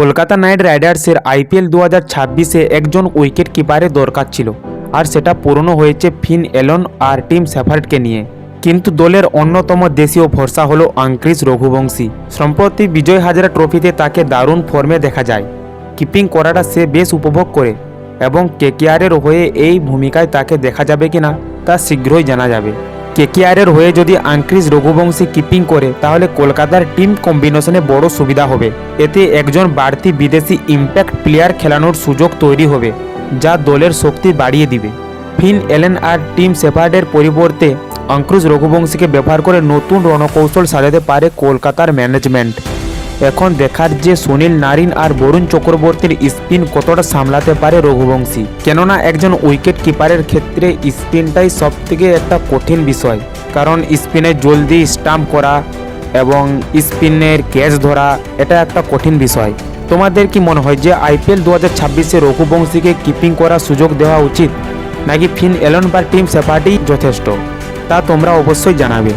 Kolkata night রাইডার্সের IPL 2026-এ একজন wicket কিপারের দরকার ছিল, আর সেটা পূরণ হয়েছে ফিন এলন আর টিম শেফার্ডকে নিয়ে। কিন্তু দলের অন্যতম দেশীয় ভরসা হলো আঙ্ক্রিস রঘুবংশী। সম্প্রতি বিজয় হাজারা ট্রফিতে তাকে দারুণ ফর্মে দেখা যায়। কিপিং করাটা সে বেশ উপভোগ করে এবং কেকেআরের হয়ে এই ভূমিকায় তাকে দেখা যাবে কিনা তা শীঘ্রই জানা যাবে। কেকেআরের হয়ে যদি আঙ্ক্রিস রঘুবংশী কিপিং করে তাহলে কলকাতার টিম কম্বিনেশনে বড় সুবিধা হবে। এতে একজন বাড়তি বিদেশি ইম্প্যাক্ট প্লেয়ার খেলানোর সুযোগ তৈরি হবে, যা দলের শক্তি বাড়িয়ে দিবে। ফিন এলেন আর টিম শেফার্ডের পরিবর্তে আঙ্ক্রিস রঘুবংশীকে ব্যবহার করে নতুন রণকৌশল সাজাতে পারে কলকাতার ম্যানেজমেন্ট। এখন দেখার যে সুনীল নারিন আর বরুণ চক্রবর্তীর স্পিন কতটা সামলাতে পারে রঘুবংশী, কেননা একজন উইকেট কিপারের ক্ষেত্রে স্পিনটাই সবথেকে একটা কঠিন বিষয়, কারণ স্পিনে জলদি স্টাম্প করা এবং স্পিনের ক্যাচ ধরা এটা একটা কঠিন বিষয়। তোমাদের কি মনে হয় যে আইপিএল 2026-এ রঘুবংশীকে কিপিং করার সুযোগ দেওয়া উচিত, নাকি ফিন এলন বা টিম শেফার্ডই যথেষ্ট? তা তোমরা অবশ্যই জানাবে।